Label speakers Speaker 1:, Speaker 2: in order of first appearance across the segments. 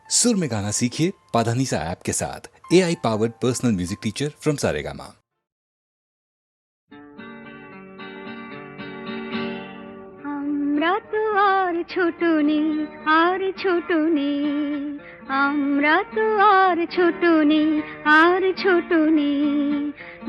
Speaker 1: सुर में गाना सीखिए पाधानीसा ऐप के साथ। AI powered personal music teacher from Saregama.
Speaker 2: আমরা তো আর ছোট নেই, আর ছোট নেই, আমরা তো আর ছোট নেই, আর ছোট নেই,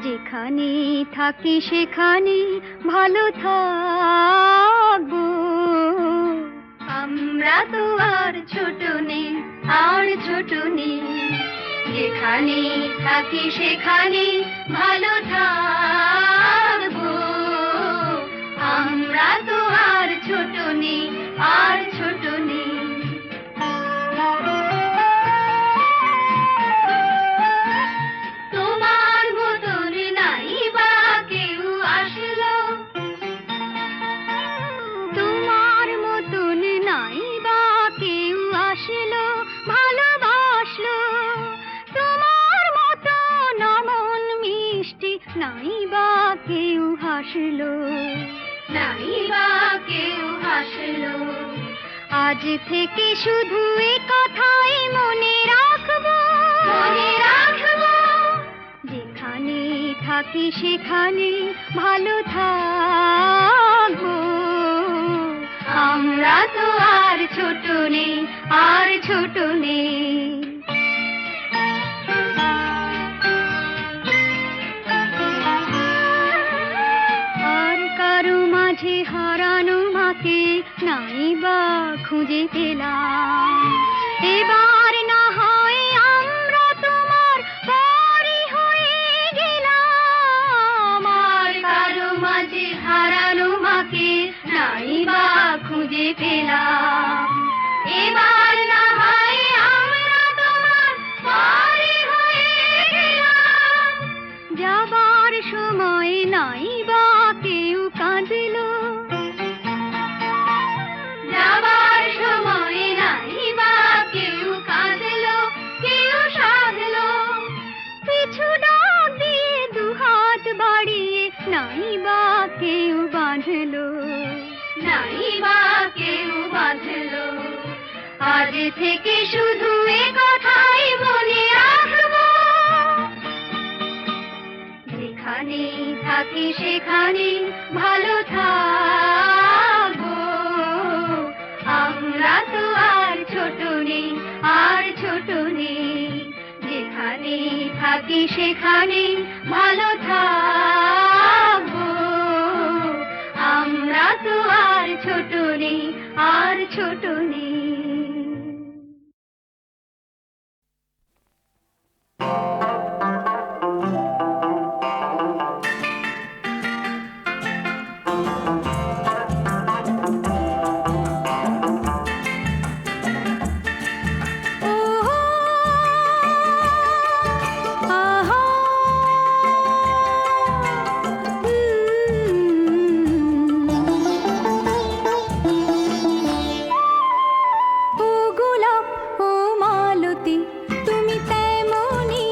Speaker 2: যেখানে থাকি সেখানে ভালো থাকবো। আমরা তো আর ছোট নেই, আর ছোট নেই, যেখানে থাকি সেখানে ভালো থাকবো। আমরা তো আর ছোট নেই, আর ছোট নেই। তোমার মতন নাই বা কেউ আসলো, তোমার মতন নাই বা কেউ আসলো, ভালোবাসলো। তোমার মতন অমন মিষ্টি নাই বা কেউ হাসলো, নাই বা কেউ হাসলো। আজ থেকে শুধু এ কথাই মনে রাখবো, মনে রাখবো, যেখানে থাকি সেখানে ভালো থাকবো। আমরা তো আর ছোট নেই, আর ছোট নেই। মাঝে হারানো মাকে নাই বা খুঁজে পেলাম, এবার না হয় আমরা তোমার পরই হয়ে গেলাম। আর কারো মাঝে হারানো মাকে নাই বা খুঁজে পেলাম, এবার না হয় আমরা তোমার পরই হয়ে গেলাম। যাবার সময় নাই বা কেউ কাঁদলো, যাবার সময় নাই বা কেউ কাঁদলো, কেউ সাধলো। পিছু ডাক দিয়ে দুহাত বাড়িয়ে নাই বা কেউ বাঁধলো, নাই বা কেউ বাঁধলো। আজ থেকে শুধু এ কথাই মনে রাখবো, যেখানে থাকি সেখানে ভালো থাকবো। আমরা তো আর ছোট নেই, আর ছোট নেই, যেখানে থাকি সেখানে ভালো থাকবো। আমরা তো আর ছোট নেই, আর ছোট নেই। তুমি তেমনি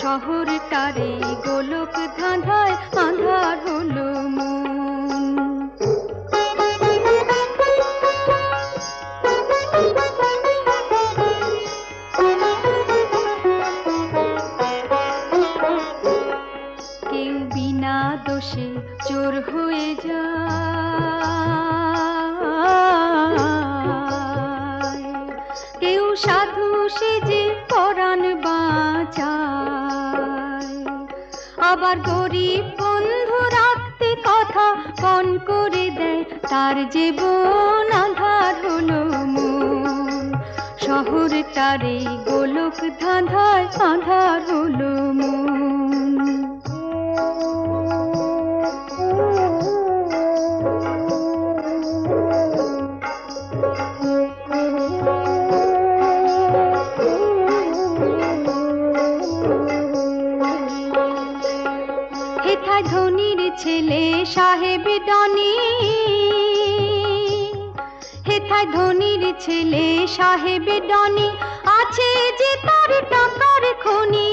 Speaker 2: শহরটারে গোলক ধাঁধায় আঁধার হলো মন। কেউ বিনা দোষে চোর হয়ে যায়, কেউ সাধু সেজে পরাণ বাঁচায়, আবার গরিব বন্ধু রাখতে কথা পণ করে দেয়, তার জীবন আঁধার হলো মন। শহরটারে গোলক ধাঁধায় আঁধার হলো মন। হেথায় ধনির ছেলে সাহেব ডনি, হেথায় ধনির ছেলে সাহেব ডনি, আছে যে তার টাকার খনি।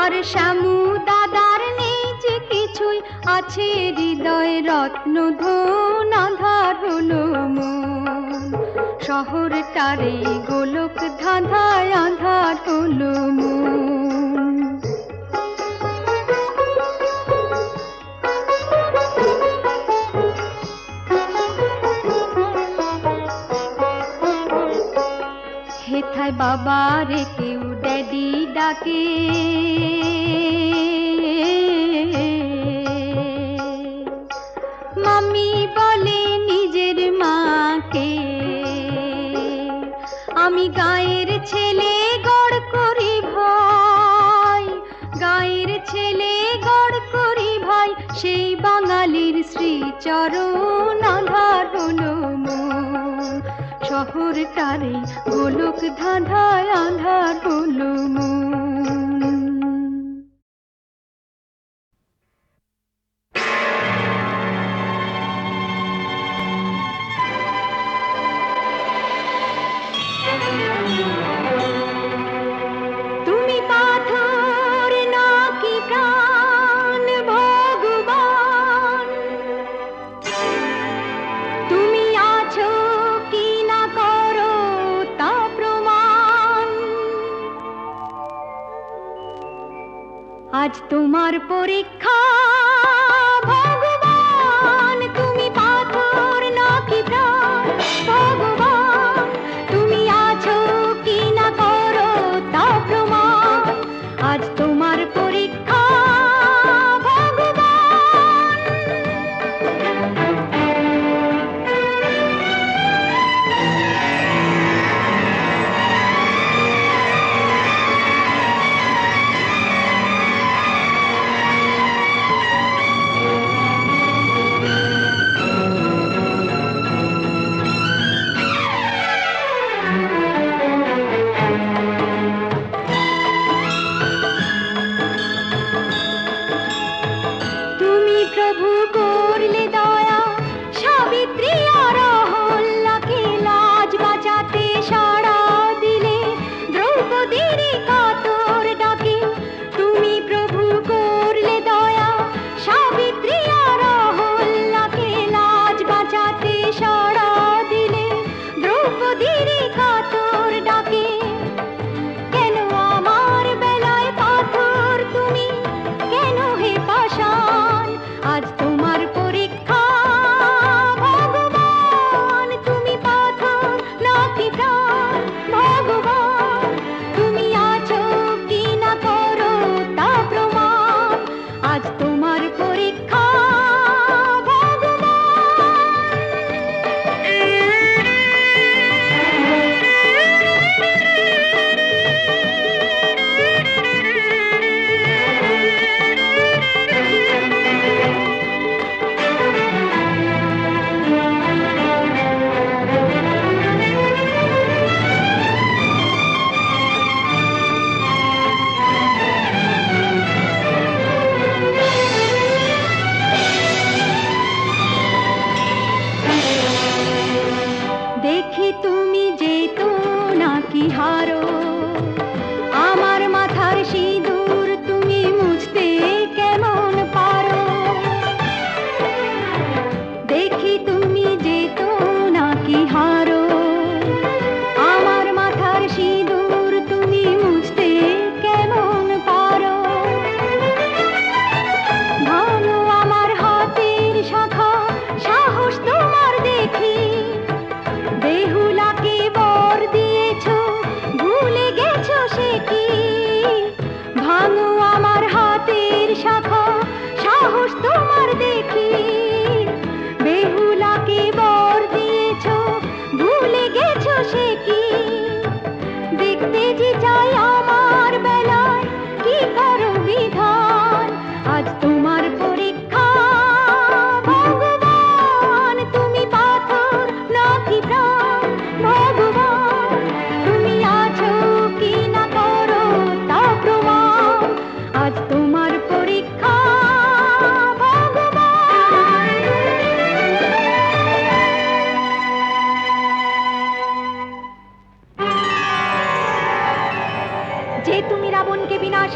Speaker 2: আর শ্যামু দাদার নেই যে কিছুই, আছে হৃদয় রত্ন ধন, আঁধার হলো মন। শহরটারে গোলক ধাঁধায় আঁধার হলো মন। হেথায় বাবারে কেউ ড্যাডি ডাকে, মাম্মি বলে নিজের মাকে। আমি গায়ের ছেলে গড় করি ভাই, গায়ের ছেলে গড় করি ভাই, সেই বাঙালির শ্রীচরণ আঁধার হলো মন। শহরটারে গোলক ধাঁধায় আঁধার হলো মন। তুমি পাথর নাকি প্রাণ ভগবান, তুমি আছো কি না করো তা প্রমাণ। আজ তোমার পরীক্ষা ভগবান, তুমি পাথর নাকি প্রাণ ভগবান, তুমি আছো কি না করো তা প্রমাণ। আজ তোমার পরীক্ষা ভগবান।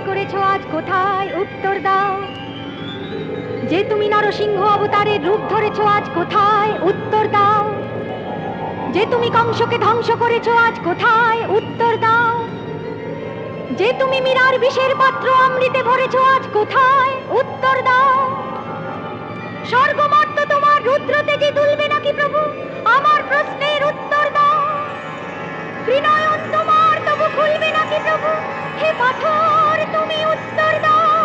Speaker 3: করেছো আজ কোথায় উত্তর দাও। যে তুমি নরসিংহ অবতারের রূপ ধরেছো আজ কোথায় উত্তর দাও। যে তুমি কংসকে ধ্বংস করেছো আজ কোথায় উত্তর দাও। যে তুমি মীরার বিষের পাত্র অমৃতে ভরেছো আজ কোথায় উত্তর দাও। স্বর্গমর্ত তোমার রুদ্র তেজে তুলবে নাকি প্রভু, আমার প্রশ্নের উত্তর দাও। ত্রিনয়ন তোমার তবু খুলবে নাকি প্রভু, হে পাথর তুমি উত্তর দাও।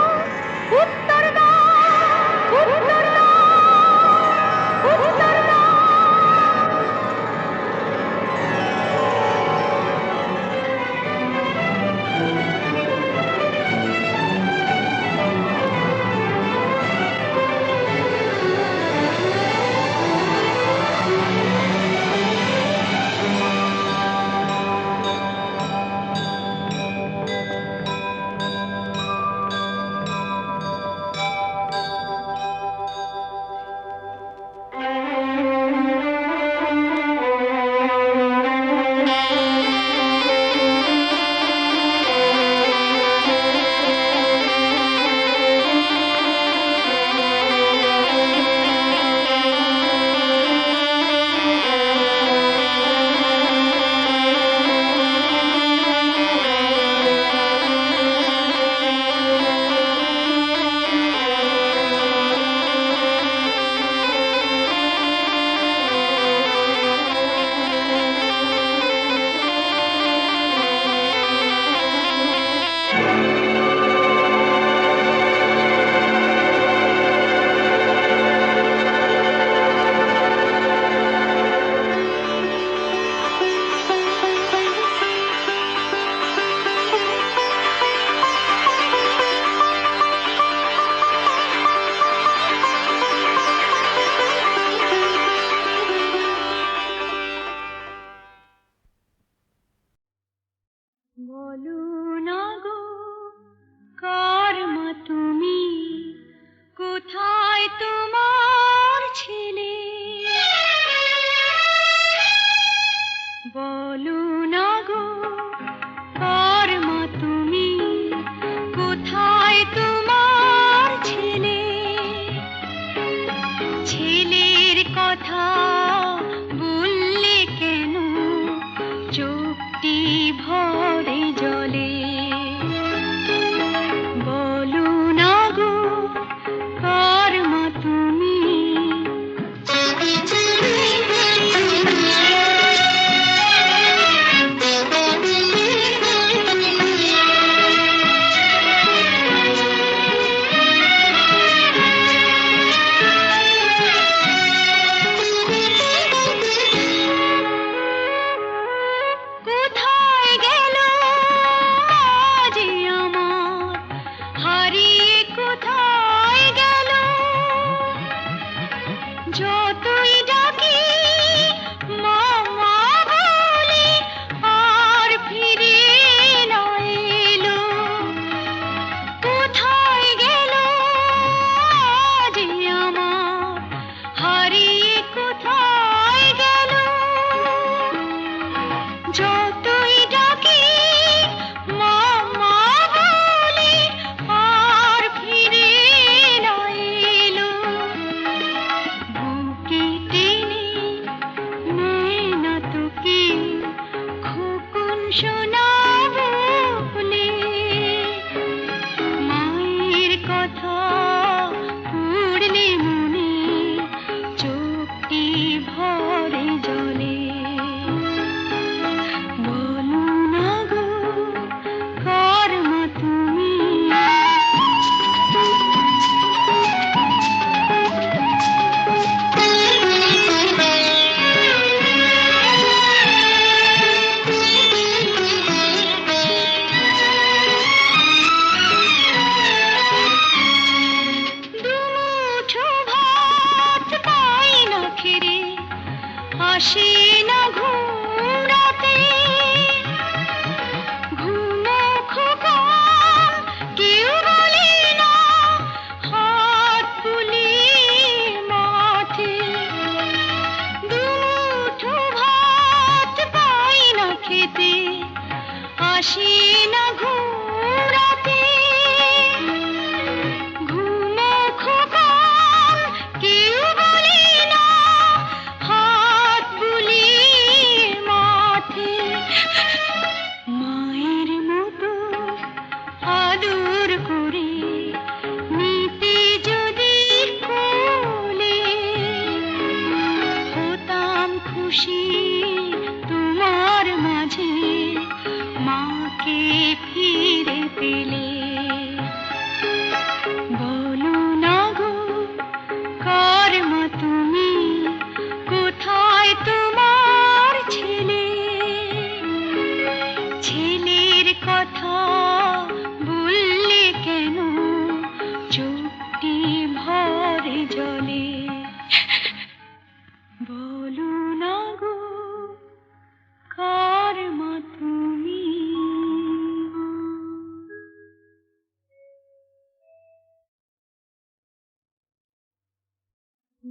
Speaker 3: উত্তর দাও, উত্তর দাও, উত্তর দাও।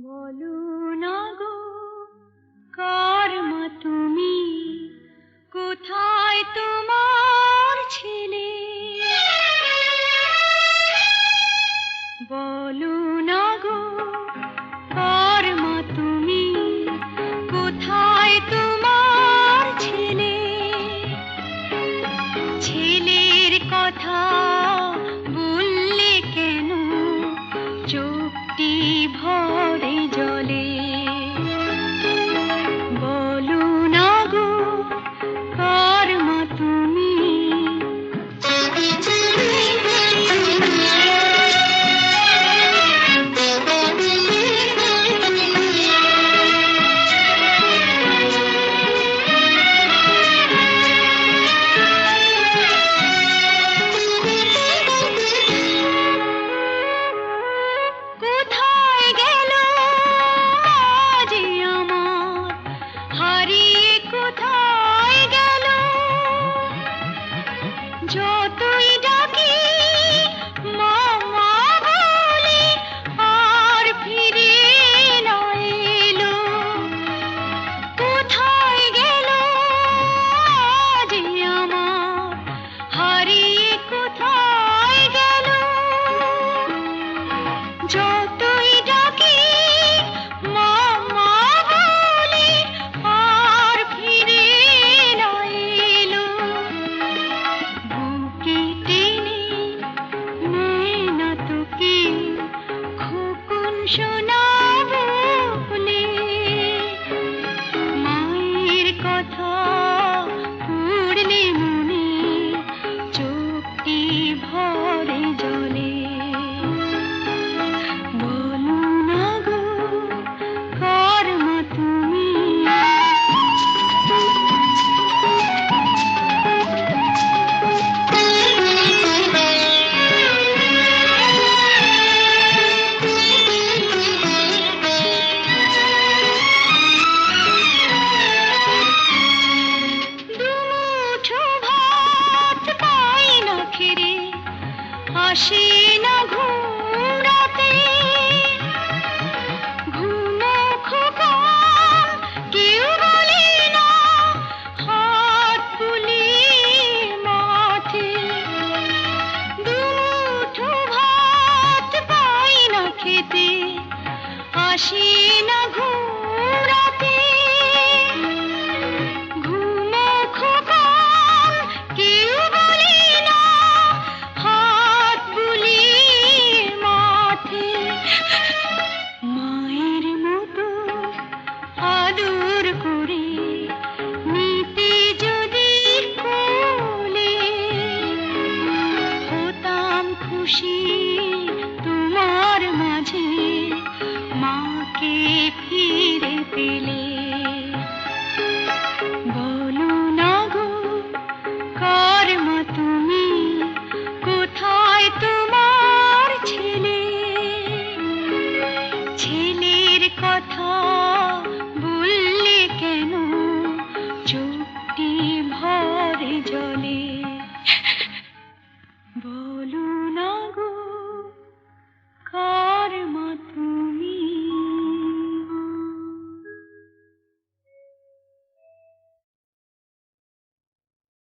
Speaker 3: বলো না গো কার মা তুমি, কোথায় তোমার ছেলে? বলো না গো কার মা তুমি, কোথায় তোমার ছেলে? ছেলের কথা বললে কেন চোখটি ভরে জলে? বলো না গো কার মা তুমি। কোথায় গেল আজ আমার, হারিয়ে কোথায় গেল? যতই ডাকি মা মা বলে আর ফিরে না এলো। কোথায় গেল আজ আমার, হারিয়ে কোথায় গেল? যতই ডাকি মা মা বলে আর ফিরে না এলো। বুকে টেনে নেয় না তোকে খোকন শোনাবো বলে। মায়ের কথা পড়লে মনে চোখটি ভরে জলে। বলো না গো কার মা তুমি। দুমুঠো ভাত পাই না খেরে, আসে না ঘুম রাতে। ঘুমো খোকন কেউ বলে না, হাত বুলিয়ে মাঠে। দুমুঠো ভাত পাই না খেতে, আসে না ঘুম রাতে। ঘুমো খোকন কেউ বলে না, হাত বুলিয়ে মাঠে। মায়ের মতো আদর করে নিতে যদি কোলে, হতাম খুশি তোমার মাঝে মাকে ফিরে পেলে। বলো না গো কার মা তুমি, কোথায় তোমার ছেলে? ছেলের কথা